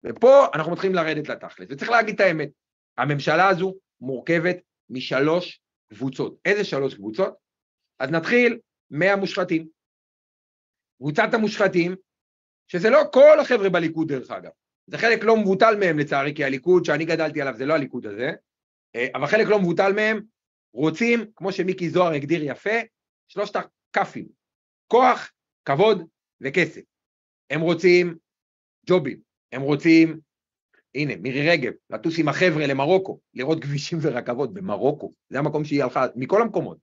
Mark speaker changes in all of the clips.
Speaker 1: ופה אנחנו מתחילים לרדת לתכלס, וצריך להגיד את האמת, הממשלה הזו מורכבת משלוש קבוצות. איזה שלוש קבוצות? אז נתחיל מהמושחתים. קבוצת המושחתים, שזה לא כל החבר'ה בליכוד דרך אגב, זה חלק לא מבוטל מהם לצערי, כי הליכוד שאני גדלתי עליו זה לא הליכוד הזה, אבל חלק לא מבוטל מהם רוצים, כמו שמיקי זוהר הגדיר יפה, שלושת הכפים, כוח, כבוד וכסף. הם רוצים ג'ובים, הם רוצים, הנה, מירי רגב, לטוס עם החבר'ה למרוקו, לראות כבישים ורכבות במרוקו, זה המקום שהיא הלכה, מכל המקומות.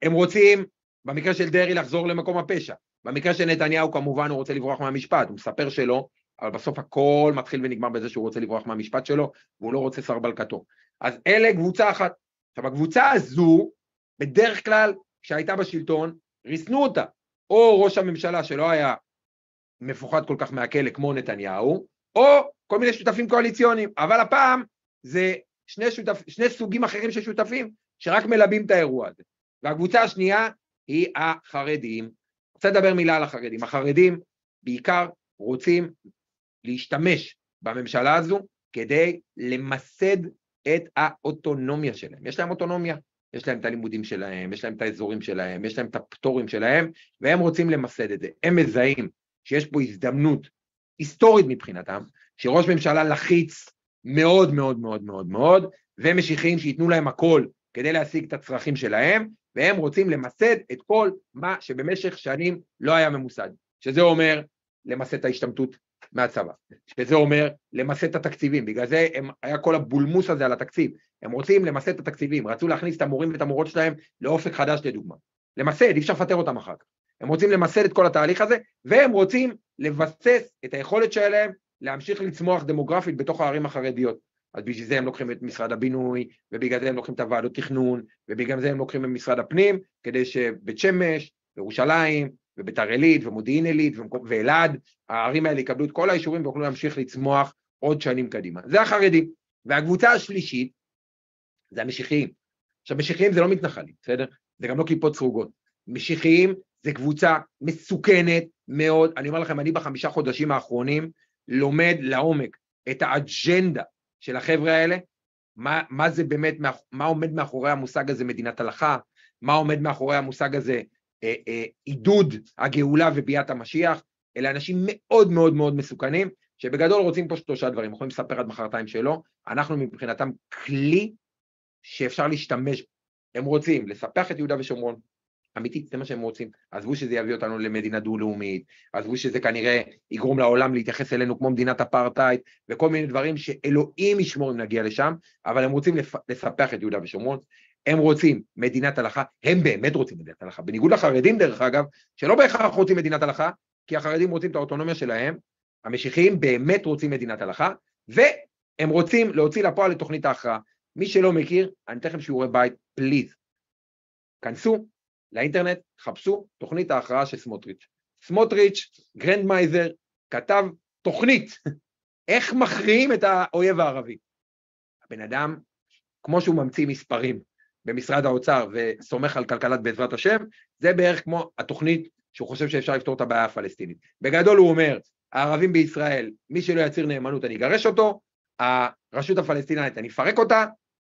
Speaker 1: הם רוצים, במקרה של דרעי, לחזור למקום הפשע, במקרה של נתניהו כמובן הוא רוצה לברוח מהמשפט, הוא מספר שלו, אבל בסוף הכל מתחיל ונגמר בזה שהוא רוצה לברוח מהמשפט שלו, והוא לא רוצה שר בלקתו. אז אלה קבוצה אחת. עכשיו, הקבוצה הזו, בדרך כלל, כשהייתה בשלטון, ריסנו אותה, או ראש הממשלה שלא היה מפוחד כל כך מהכלא כמו נתניהו, או כל מיני שותפים קואליציוניים, אבל הפעם זה שני סוגים אחרים של שותפים, שרק מלבים את האירוע הזה. והקבוצה השנייה היא החרדים. רוצה לדבר מילה על החרדים. החרדים בעיקר רוצים להשתמש בממשלה הזו, כדי למסד את האוטונומיה שלהם. יש להם אוטונומיה, יש להם את הלימודים שלהם, יש להם את האזורים שלהם, יש להם את הפטורים שלהם, והם רוצים למסד את זה. הם מזהים שיש פה הזדמנות היסטורית מבחינתם, שראש ממשלה לחיץ מאוד מאוד מאוד מאוד מאוד, ומשיחיים שיתנו להם הכל כדי להשיג את הצרכים שלהם, והם רוצים למסד את כל מה שבמשך שנים לא היה ממוסד, שזה אומר למסד את ההשתמטות מהצבא, שזה אומר למסד את התקציבים, בגלל זה היה כל הבולמוס הזה על התקציב, הם רוצים למסד את התקציבים, רצו להכניס את המורים ואת המורות שלהם לאופק חדש לדוגמה, למסד, אי אפשר לפטר אותם אחר כך, הם רוצים למסד את כל התהליך הזה, והם רוצים לבסס את היכולת שלהם להמשיך לצמוח דמוגרפית בתוך הערים החרדיות, אז בשביל זה הם לוקחים את משרד הבינוי, ובגלל זה הם לוקחים את הוועדות תכנון, ובגלל זה הם לוקחים את משרד הפנים, כדי שבית שמש, בירושלים, וביתר עילית, ומודיעין עילית, ואלעד, הערים האלה יקבלו את כל האישורים, ויוכלו להמשיך לצמוח עוד שנים קדימה. זה החרדים. והקבוצה השלישית, זה המשיחיים. עכשיו, משיחיים זה לא מתנחלים, בסדר? זה גם לא כיפות סרוגות. משיחיים זה קבוצה מסוכנת מאוד, אני אומר לכם, אני ב5 חודשים האחרונים, לומד לעומק את האג'נדה של החבר'ה האלה, מה זה באמת, מה עומד מאחורי המושג הזה מדינת הלכה, מה עומד מאחורי המושג הזה עידוד הגאולה וביאת המשיח, אלה אנשים מאוד מאוד מאוד מסוכנים, שבגדול רוצים פה 3 דברים, יכולים לספר עד מחרתיים שלו, אנחנו מבחינתם כלי שאפשר להשתמש, הם רוצים לספח את יהודה ושומרון, אמיתית, זה מה שהם רוצים, עזבו שזה יביא אותנו למדינה דו-לאומית, עזבו שזה כנראה יגרום לעולם להתייחס אלינו כמו מדינת אפרטהייד, וכל מיני דברים שאלוהים ישמור אם נגיע לשם, אבל הם רוצים לספח את יהודה ושומרון, הם רוצים מדינת הלכה, הם באמת רוצים מדינת הלכה, בניגוד לחרדים דרך אגב, שלא בהכרח רוצים מדינת הלכה, כי החרדים רוצים את האוטונומיה שלהם, המשיחיים באמת רוצים מדינת הלכה, והם רוצים להוציא לפועל את תוכנית ההכרעה, מי שלא מכיר, אני אתן לכם שיעורי בית, פליז, כנסו לאינטרנט, חפשו תוכנית ההכרעה של סמוטריץ'. סמוטריץ', גרנדמייזר, כתב תוכנית, איך מכריעים את האויב הערבי. הבן אדם, כמו שהוא ממציא מספרים במשרד האוצר וסומך על כלכלת בעזרת השם, זה בערך כמו התוכנית שהוא חושב שאפשר לפתור את הבעיה הפלסטינית. בגדול הוא אומר, הערבים בישראל, מי שלא יציר נאמנות אני אגרש אותו, הרשות הפלסטינית אני אפרק אותה,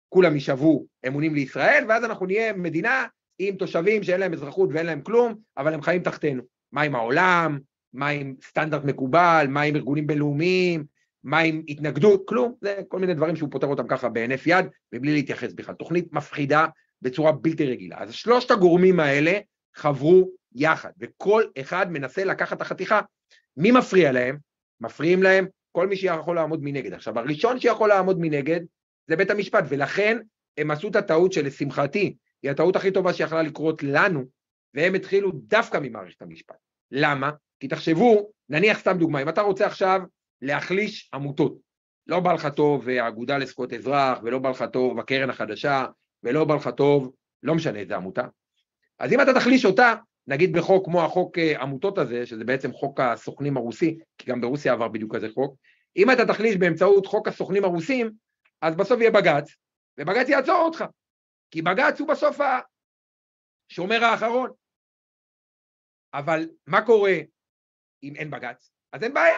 Speaker 1: כולם יישבו אמונים לישראל, ואז אנחנו נהיה מדינה עם תושבים שאין להם אזרחות ואין להם כלום, אבל הם חיים תחתנו. מה עם העולם, מה עם סטנדרט מקובל, מה עם ארגונים בינלאומיים, מה עם התנגדות, כלום, זה כל מיני דברים שהוא פותר אותם ככה בהינף יד, ובלי להתייחס בכלל. תוכנית מפחידה בצורה בלתי רגילה. אז 3 הגורמים האלה חברו יחד, וכל אחד מנסה לקחת את החתיכה. מי מפריע להם? מפריעים להם כל מי שיכול לעמוד מנגד. עכשיו, הראשון שיכול לעמוד מנגד זה בית המשפט, ולכן הם עשו את הטעות שלשמחתי, היא הטעות הכי טובה שיכולה לקרות לנו, והם התחילו דווקא ממערכת המשפט. למה? כי תחשבו, נניח סתם דוגמה, אם אתה רוצה עכשיו להחליש עמותות, לא בא לך טוב האגודה לזכויות אזרח, ולא בא לך טוב הקרן החדשה, ולא בא לך טוב, לא משנה איזה עמותה, אז אם אתה תחליש אותה, נגיד בחוק כמו החוק עמותות הזה, שזה בעצם חוק הסוכנים הרוסי, כי גם ברוסיה עבר בדיוק כזה חוק, אם אתה תחליש באמצעות חוק הסוכנים הרוסים, אז בסוף יהיה בג"ץ, ובג"ץ יעצור אותך. כי בג"ץ הוא בסוף השומר האחרון. אבל מה קורה אם אין בג"ץ? אז אין בעיה.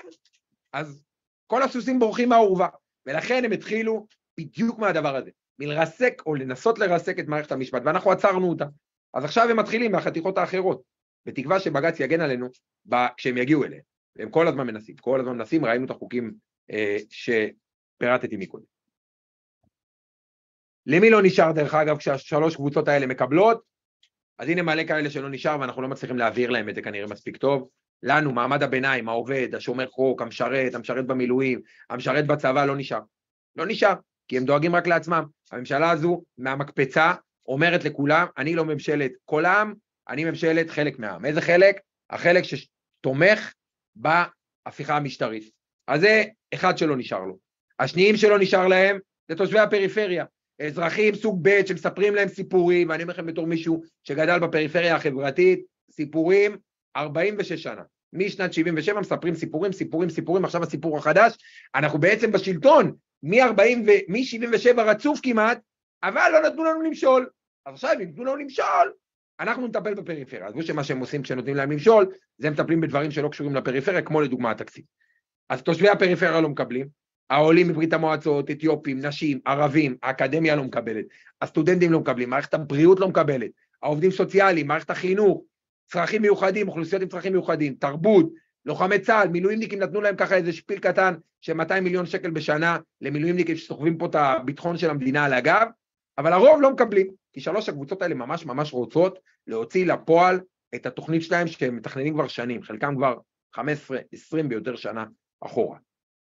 Speaker 1: אז כל הסוסים בורחים מהעורבה, ולכן הם התחילו בדיוק מהדבר הזה, מלרסק או לנסות לרסק את מערכת המשפט, ואנחנו עצרנו אותה. אז עכשיו הם מתחילים מהחתיכות האחרות, בתקווה שבג"ץ יגן עלינו כשהם יגיעו אליהם. והם כל הזמן מנסים, ראינו את החוקים שפירטתי מקודם. למי לא נשאר דרך אגב כשהשלוש קבוצות האלה מקבלות? אז הנה מלא כאלה שלא נשאר ואנחנו לא מצליחים להעביר להם את זה כנראה מספיק טוב. לנו, מעמד הביניים, העובד, השומר חוק, המשרת במילואים, המשרת בצבא לא נשאר. לא נשאר, כי הם דואגים רק לעצמם. הממשלה הזו מהמקפצה אומרת לכולם, אני לא ממשלת כל העם, אני ממשלת חלק מהעם. איזה חלק? החלק שתומך בהפיכה המשטרית. אז זה אחד שלא נשאר לו. השניים שלא נשאר להם, זה תושבי הפריפריה. אזרחים סוג ב' שמספרים להם סיפורים, ואני אומר לכם בתור מישהו שגדל בפריפריה החברתית, סיפורים 46 שנה. משנת 77 מספרים סיפורים, עכשיו הסיפור החדש, אנחנו בעצם בשלטון, מ-77 רצוף כמעט, אבל לא נתנו לנו למשול. אז עכשיו, אם נתנו לנו למשול, אנחנו נטפל בפריפריה. אז שמה שהם עושים כשנותנים להם למשול, זה הם מטפלים בדברים שלא קשורים לפריפריה, כמו לדוגמה התקציב. אז תושבי הפריפריה לא מקבלים, העולים מברית המועצות, אתיופים, נשים, ערבים, האקדמיה לא מקבלת, הסטודנטים לא מקבלים, מערכת הבריאות לא מקבלת, העובדים סוציאליים, מערכת החינוך, צרכים מיוחדים, אוכלוסיות עם צרכים מיוחדים, תרבות, לוחמי צה"ל, מילואימניקים נתנו להם ככה איזה שפיל קטן של 200 מיליון שקל בשנה למילואימניקים שסוחבים פה את הביטחון של המדינה על הגב, אבל הרוב לא מקבלים, כי שלוש הקבוצות האלה ממש רוצות להוציא לפועל את התוכנית שלהם שהם מתכננים כבר שנים, חלקם כבר 15, 20 ביותר שנה אחורה.